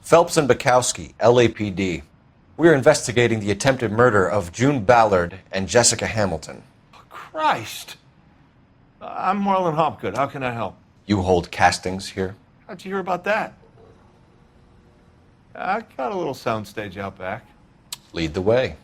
Phelps and Bukowski, LAPD. We are investigating the attempted murder of June Ballard and Jessica Hamilton. Christ! I'm Marlon Hopgood. How can I help? You hold castings here? How'd you hear about that? I got a little soundstage out back. Lead the way.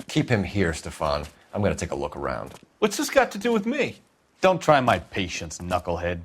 Keep him here, Stefan. I'm going to take a look around. What's this got to do with me? Don't try my patience, knucklehead.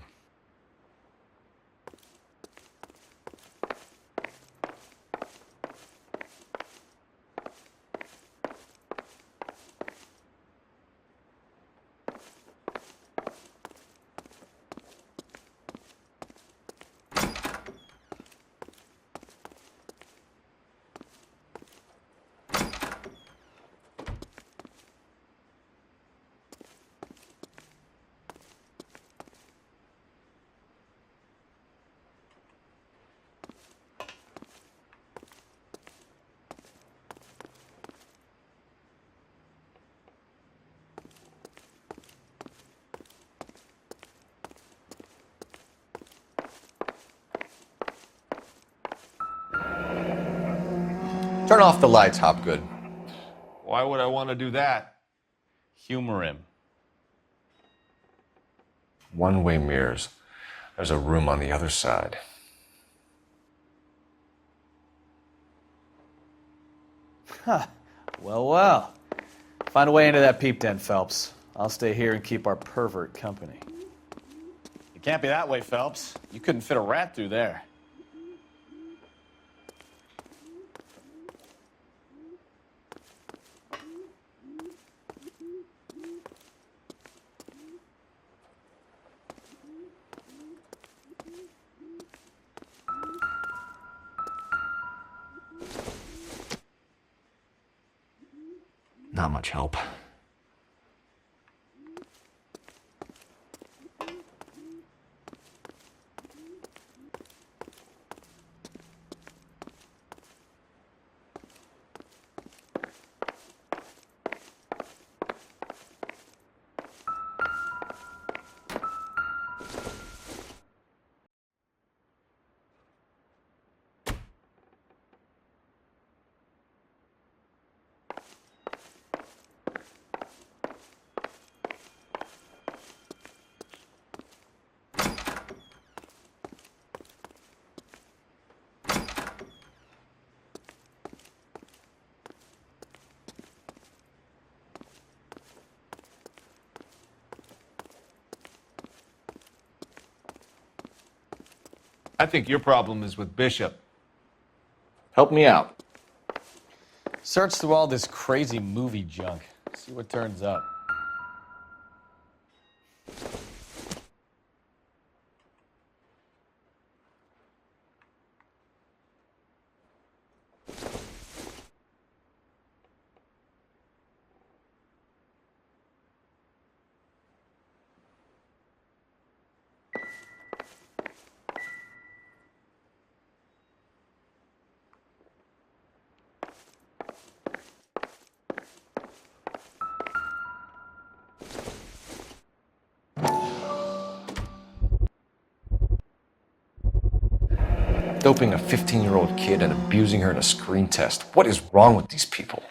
Turn off the lights, Hopgood. Why would I want to do that? Humor him. One-way mirrors. There's a room on the other side. Well, well. Find a way into that peep den, Phelps. I'll stay here and keep our pervert company. It can't be that way, Phelps. You couldn't fit a rat through there. Not much help. I think your problem is with Bishop. Help me out. Search through all this crazy movie junk. See what turns up. Doping a 15-year-old kid and abusing her in a screen test. What is wrong with these people?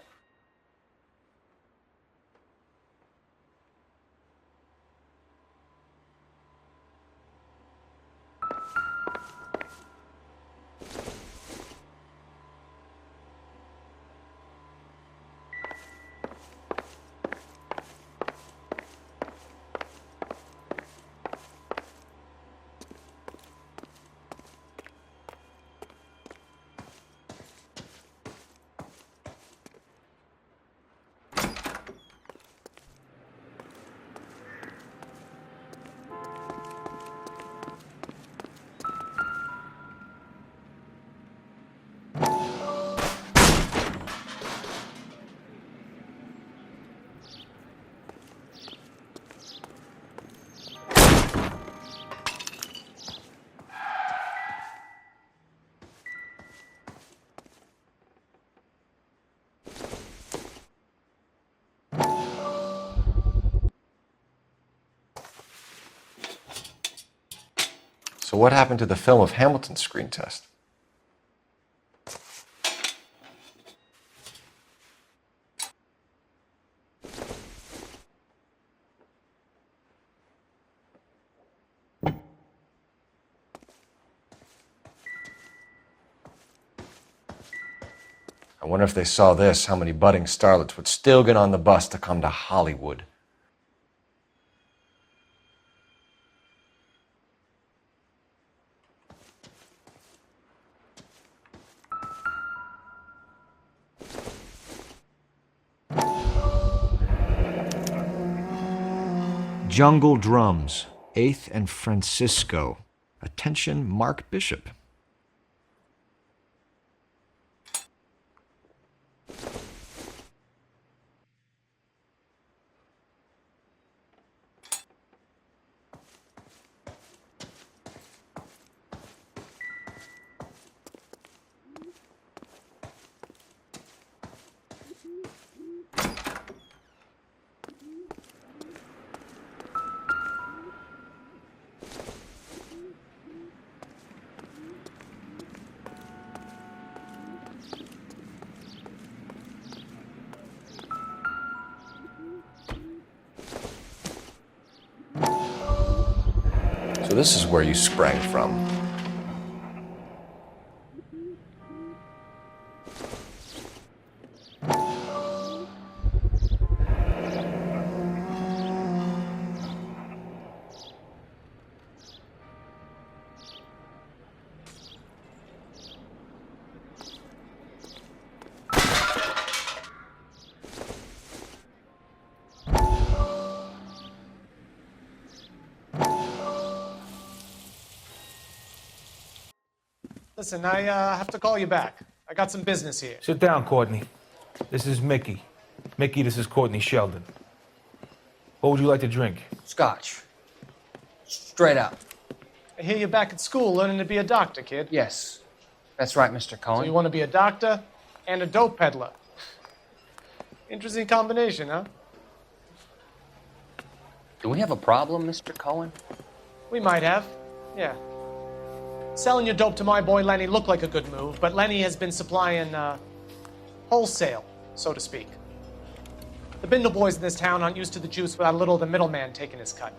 So what happened to the film of Hamilton's screen test? I wonder if they saw this, how many budding starlets would still get on the bus to come to Hollywood. Jungle Drums, 8th and Francisco. Attention, Mark Bishop. So this is where you sprang from. Listen, I have to call you back. I got some business here. Sit down, Courtney. This is Mickey. Mickey, this is Courtney Sheldon. What would you like to drink? Scotch. Straight up. I hear you're back at school learning to be a doctor, kid. Yes. That's right, Mr. Cohen. So you want to be a doctor and a dope peddler. Interesting combination, huh? Do we have a problem, Mr. Cohen? We might have. Yeah. Selling your dope to my boy Lenny looked like a good move, but Lenny has been supplying, wholesale, so to speak. The Bindle boys in this town aren't used to the juice without a little of the middleman taking his cut.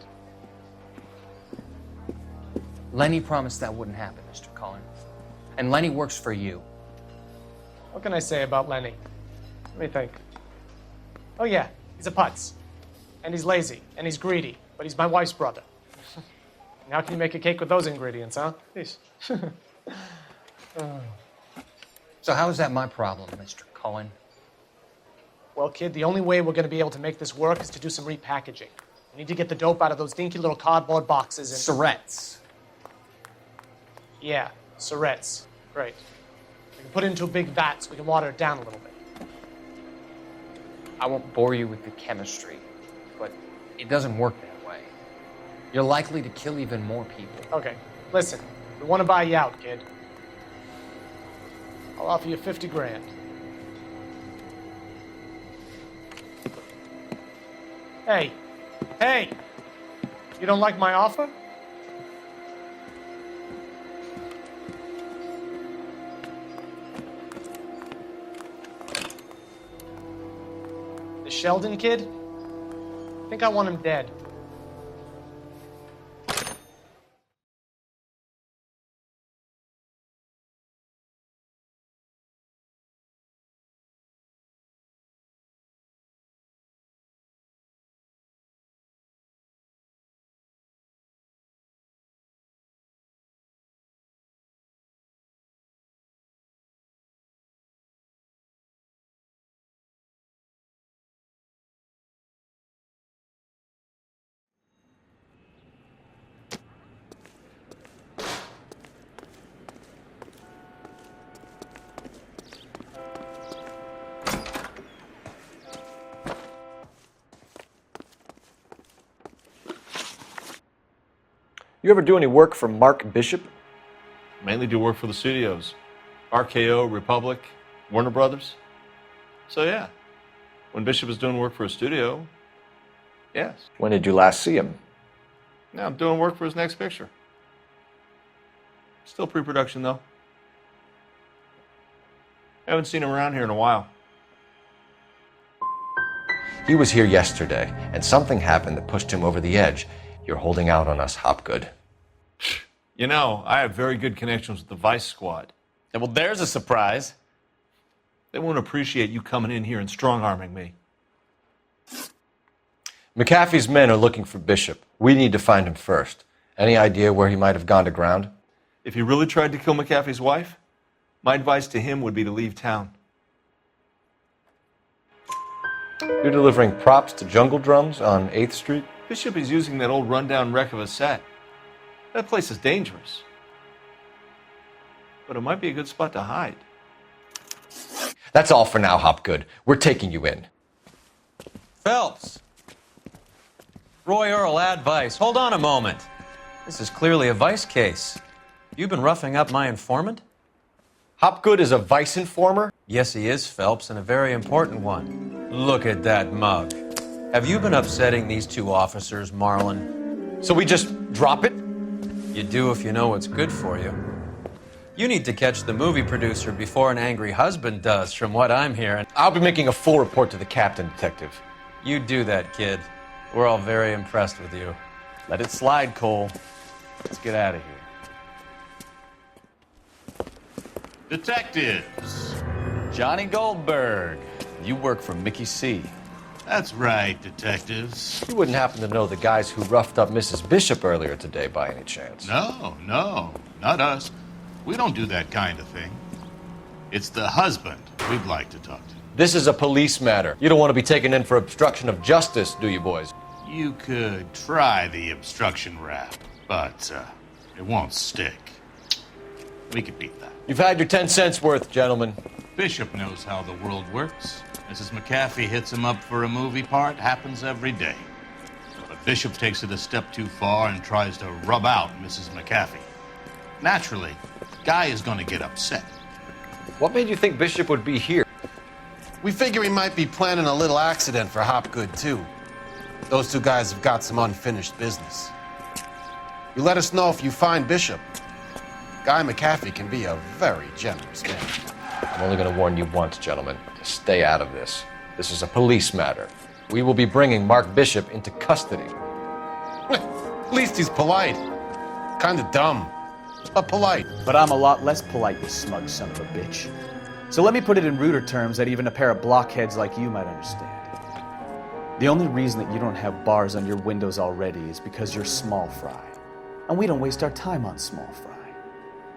Lenny promised that wouldn't happen, Mr. Cohen. And Lenny works for you. What can I say about Lenny? Let me think. Oh yeah, he's a putz. And he's lazy, and he's greedy, but he's my wife's brother. And how can you make a cake with those ingredients, huh? Jeez. So how is that my problem, Mr. Cohen? Well, kid, the only way we're going to be able to make this work is to do some repackaging. We need to get the dope out of those dinky little cardboard boxes and... Surrettes. Yeah, Surrettes. Great. We can put it into a big vat so we can water it down a little bit. I won't bore you with the chemistry, but it doesn't work that way. You're likely to kill even more people. Okay, listen. We want to buy you out, kid. I'll offer you 50 grand. Hey. Hey! You don't like my offer? The Sheldon kid? I think I want him dead. You ever do any work for Mark Bishop? Mainly do work for the studios. RKO, Republic, Warner Brothers. So yeah, when Bishop is doing work for a studio, yes. When did you last see him? Now I'm doing work for his next picture. Still pre-production, though. Haven't seen him around here in a while. He was here yesterday, and something happened that pushed him over the edge. You're holding out on us, Hopgood. You know, I have very good connections with the Vice Squad. Yeah, well, there's a surprise. They won't appreciate you coming in here and strong-arming me. McAfee's men are looking for Bishop. We need to find him first. Any idea where he might have gone to ground? If he really tried to kill McAfee's wife, my advice to him would be to leave town. You're delivering props to Jungle Drums on 8th Street? Bishop is using that old rundown wreck of a set. That place is dangerous. But it might be a good spot to hide. That's all for now, Hopgood. We're taking you in. Phelps! Roy Earl, ad vice. Hold on a moment. This is clearly a vice case. You've been roughing up my informant? Hopgood is a vice informer? Yes, he is, Phelps, and a very important one. Look at that mug. Have you been upsetting these two officers, Marlin? So we just drop it? You do if you know what's good for you. You need to catch the movie producer before an angry husband does, from what I'm hearing. I'll be making a full report to the captain, Detective. You do that, kid. We're all very impressed with you. Let it slide, Cole. Let's get out of here. Detectives. Johnny Goldberg. You work for Mickey C. That's right, detectives. You wouldn't happen to know the guys who roughed up Mrs. Bishop earlier today by any chance? No, not us. We don't do that kind of thing. It's the husband we'd like to talk to. This is a police matter. You don't want to be taken in for obstruction of justice, do you, boys? You could try the obstruction rap, but it won't stick. We could beat that. You've had your 10 cents worth, gentlemen. Bishop knows how the world works. Mrs. McAfee hits him up for a movie part. Happens every day. But Bishop takes it a step too far and tries to rub out Mrs. McAfee. Naturally, Guy is going to get upset. What made you think Bishop would be here? We figure he might be planning a little accident for Hopgood, too. Those two guys have got some unfinished business. You let us know if you find Bishop. Guy McAfee can be a very generous man. I'm only going to warn you once, gentlemen, to stay out of this. This is a police matter. We will be bringing Mark Bishop into custody. At least he's polite. Kind of dumb, but polite. But I'm a lot less polite, you smug son of a bitch. So let me put it in ruder terms that even a pair of blockheads like you might understand. The only reason that you don't have bars on your windows already is because you're small fry. And we don't waste our time on small fry.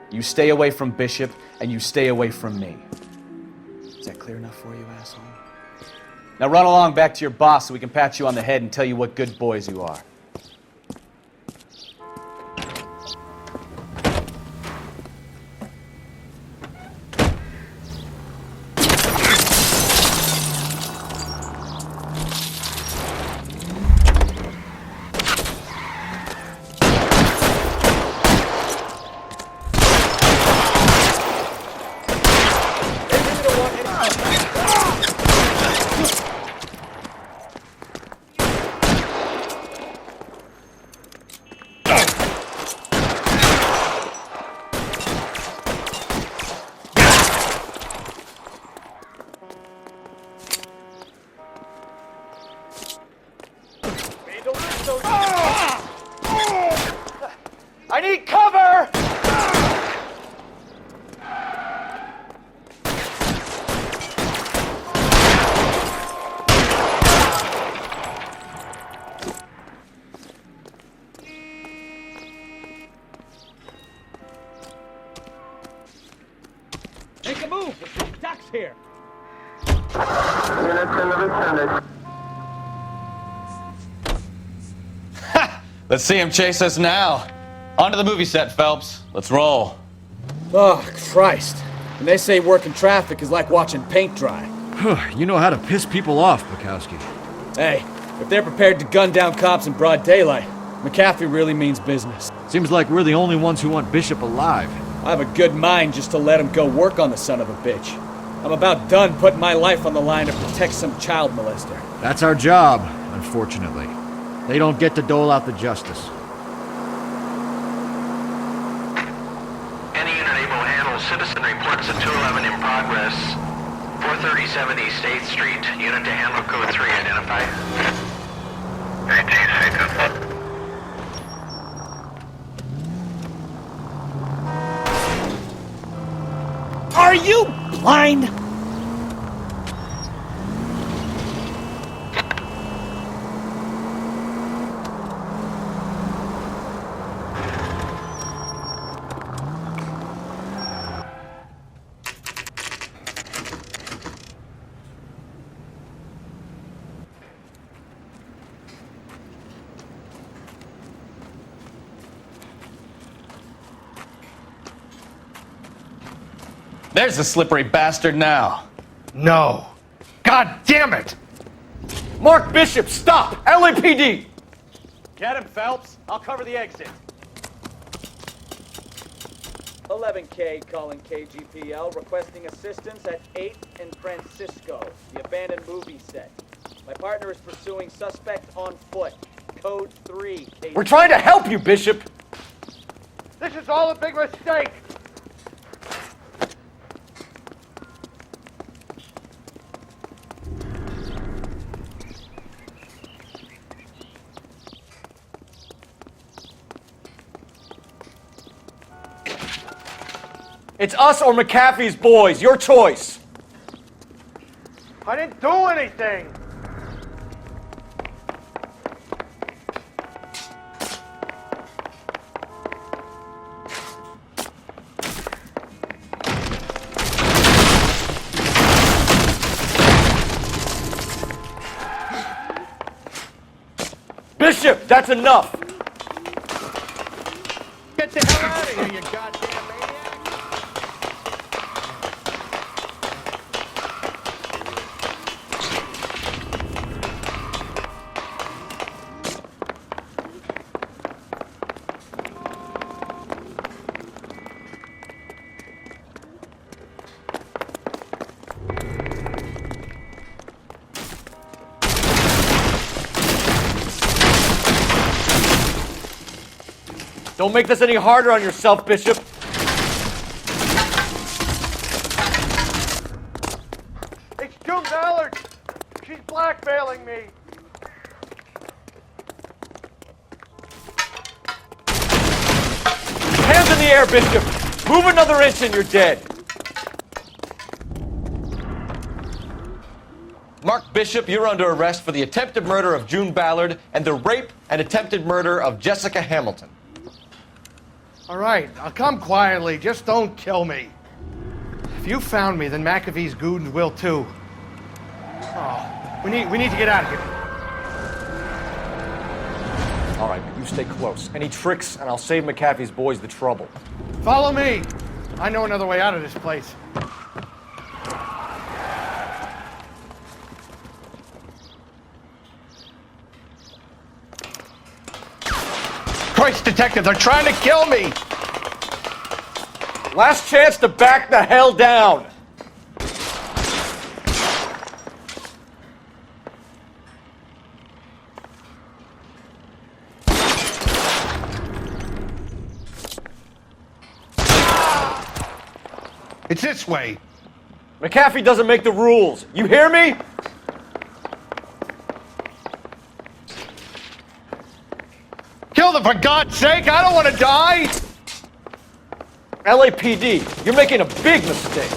You stay away from Bishop, and you stay away from me. Is that clear enough for you, asshole? Now run along back to your boss so we can pat you on the head and tell you what good boys you are. I need cover! Make a move! There's ducks here! Let's see him chase us now. On to the movie set, Phelps. Let's roll. Oh, Christ. When they say working traffic is like watching paint dry. You know how to piss people off, Bukowski. Hey, if they're prepared to gun down cops in broad daylight, McAfee really means business. Seems like we're the only ones who want Bishop alive. I have a good mind just to let him go work on the son of a bitch. I'm about done putting my life on the line to protect some child molester. That's our job, unfortunately. They don't get to dole out the justice. citizen reports a 211 in progress. 437 East 8th Street. Unit to handle code 3 identified. 18th Street. Are you blind? There's the slippery bastard now. No. God damn it! Mark Bishop, stop! LAPD! Get him, Phelps. I'll cover the exit. 11K calling KGPL, requesting assistance at 8th and Francisco, the abandoned movie set. My partner is pursuing suspect on foot. Code 3. We're trying to help you, Bishop! This is all a big mistake! It's us or McAfee's boys. Your choice. I didn't do anything! Bishop, that's enough! Get the hell out of here, you goddamn maniac! Don't make this any harder on yourself, Bishop. It's June Ballard! She's blackmailing me! Hands in the air, Bishop! Move another inch and you're dead. Mark Bishop, you're under arrest for the attempted murder of June Ballard and the rape and attempted murder of Jessica Hamilton. All right, I'll come quietly. Just don't kill me. If you found me, then McAfee's goons will too. Oh, we need to get out of here. All right, but you stay close. Any tricks, and I'll save McAfee's boys the trouble. Follow me. I know another way out of this place. Christ, detective, they're trying to kill me! Last chance to back the hell down! It's this way. McAfee doesn't make the rules. You hear me? Kill them, for God's sake! I don't want to die! LAPD, you're making a big mistake.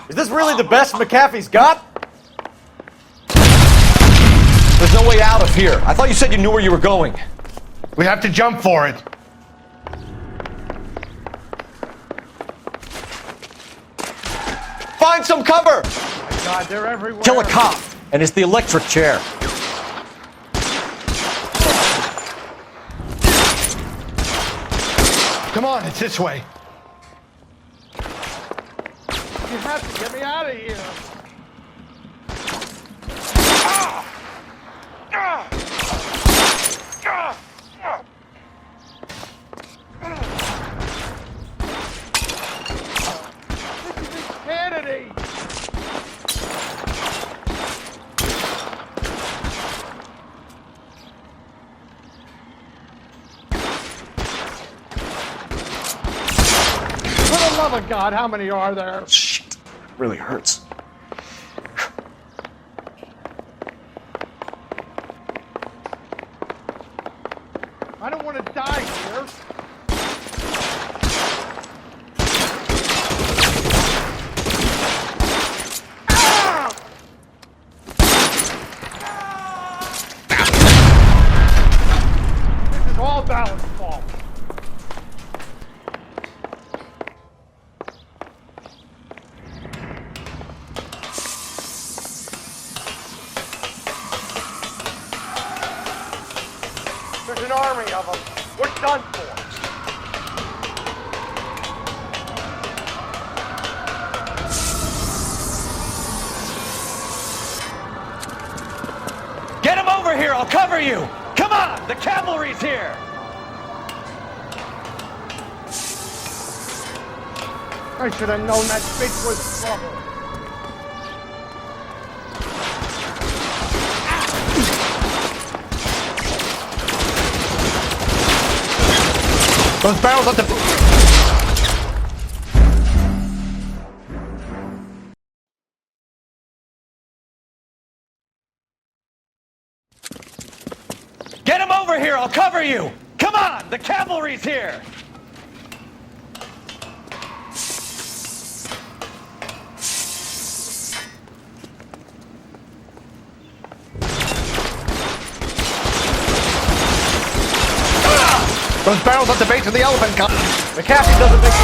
Is this really the best McAfee's got? There's no way out of here. I thought you said you knew where you were going. We have to jump for it. Find some cover! Oh my God, they're everywhere. Kill a cop, and it's the electric chair. Come on, it's this way. You have to get me out of here. This is love of God, how many are there? Shit. Really hurts. I don't want to die here. This is all Ballard's fault. There's an army of them. We're done for. Get him over here! I'll cover you! Come on! The cavalry's here! I should have known that bitch was trouble. Those barrels at the... Get him over here! I'll cover you! Come on! The cavalry's here! Those barrels at the base of the elephant column. McAfee doesn't think...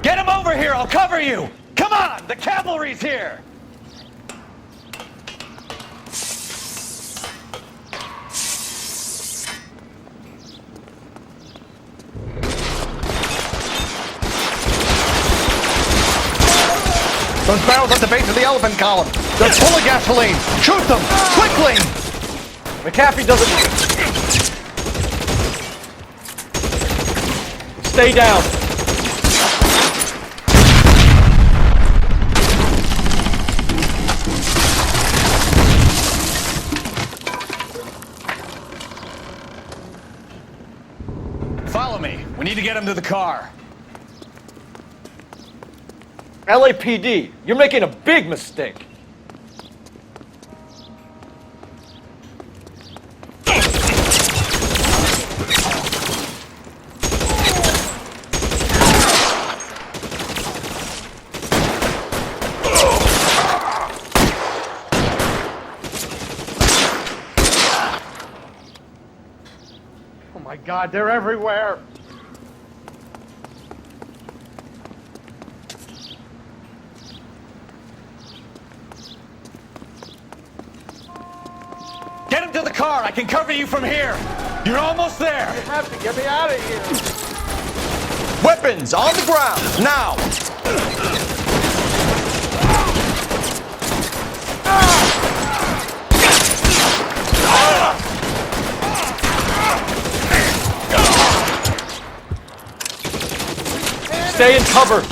Get him over here! I'll cover you! Come on! The cavalry's here! Those barrels at the base of the elephant column. They're full of gasoline. Shoot them! Quickly! McAfee doesn't... Stay down. Follow me. We need to get him to the car. LAPD, you're making a big mistake. Oh my God, they're everywhere. Get him to the car! I can cover you from here! You're almost there! You have to get me out of here. Weapons on the ground, now! Stay in cover!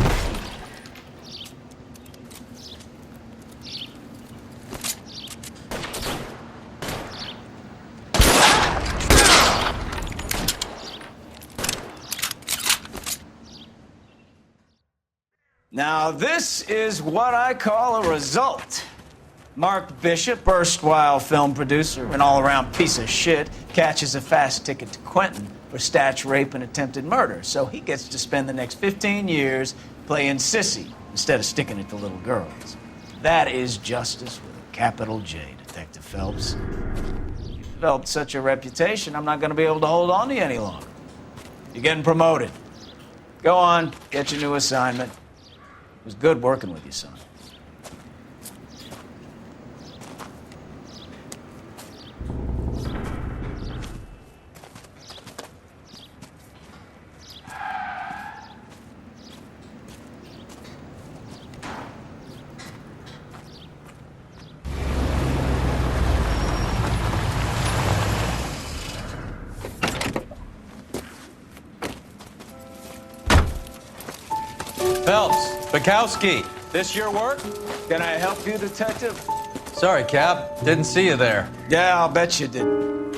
Now, this is what I call a result. Mark Bishop, erstwhile film producer and all-around piece of shit, catches a fast ticket to Quentin for statch rape and attempted murder, so he gets to spend the next 15 years playing sissy instead of sticking it to little girls. That is justice with a capital J, Detective Phelps. You developed such a reputation, I'm not going to be able to hold on to you any longer. You're getting promoted. Go on, get your new assignment. It was good working with you, son. Phelps, Bukowski, this your work? Can I help you, Detective? Sorry, Cap. Didn't see you there. Yeah, I'll bet you did.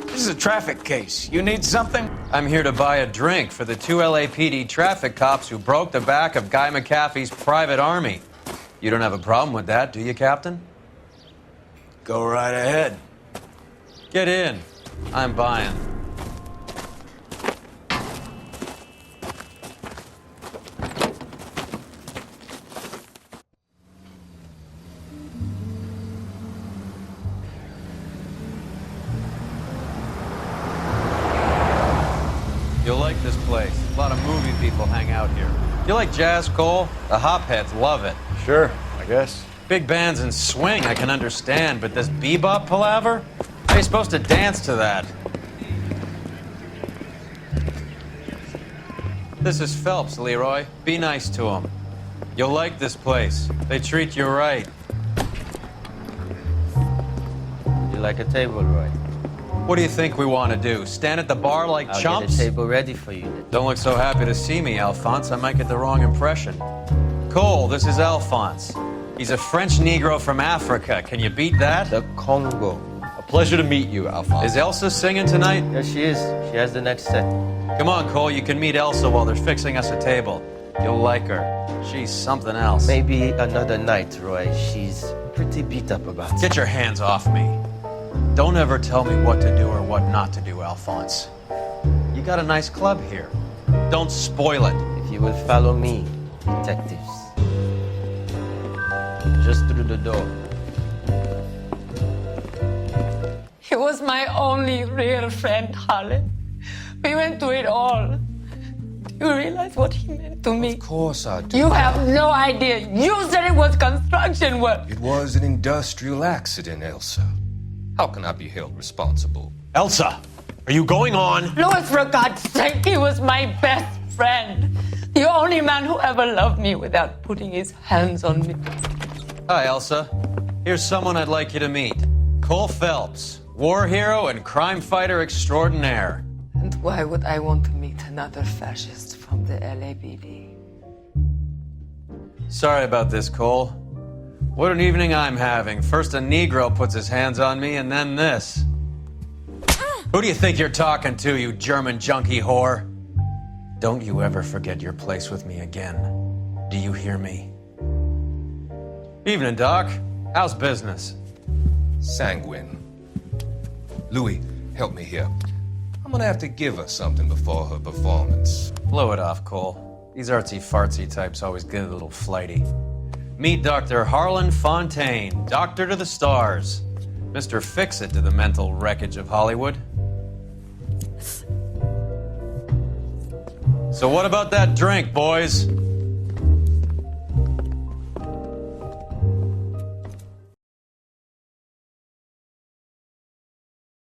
This is a traffic case. You need something? I'm here to buy a drink for the 2 LAPD traffic cops who broke the back of Guy McAfee's private army. You don't have a problem with that, do you, Captain? Go right ahead. Get in. I'm buying. You'll like this place. A lot of movie people hang out here. You like jazz, Cole? The hopheads love it. Sure, I guess. Big bands and swing, I can understand, but this bebop palaver? How are you supposed to dance to that? This is Phelps, Leroy. Be nice to him. You'll like this place. They treat you right. You like a table, Roy? What do you think we want to do? Stand at the bar like I'll chumps? get a table ready for you. Don't look so happy to see me, Alphonse. I might get the wrong impression. Cole, this is Alphonse. He's a French Negro from Africa. Can you beat that? The Congo. A pleasure to meet you, Alphonse. Is Elsa singing tonight? Yes, she is. She has the next set. Come on, Cole. You can meet Elsa while they're fixing us a table. You'll like her. She's something else. Maybe another night, Roy. She's pretty beat up about it. Get your hands off me. Don't ever tell me what to do or what not to do, Alphonse. You got a nice club here. Don't spoil it. If you will follow me, detectives. Just through the door. He was my only real friend, Harlan. We went through it all. Do you realize what he meant to me? Of course I do. You have no idea. You said it was construction work. It was an industrial accident, Elsa. How can I be held responsible? Elsa, are you going on? Louis, for God's sake, he was my best friend. The only man who ever loved me without putting his hands on me. Hi, Elsa. Here's someone I'd like you to meet. Cole Phelps, war hero and crime fighter extraordinaire. And why would I want to meet another fascist from the LAPD? Sorry about this, Cole. What an evening I'm having. First a Negro puts his hands on me, and then this. Who do you think you're talking to, you German junkie whore? Don't you ever forget your place with me again. Do you hear me? Evening, Doc. How's business? Sanguine. Louis, help me here. I'm gonna have to give her something before her performance. Blow it off, Cole. These artsy-fartsy types always get a little flighty. Meet Dr. Harlan Fontaine, doctor to the stars. Mr. Fix-It to the mental wreckage of Hollywood. So what about that drink, boys?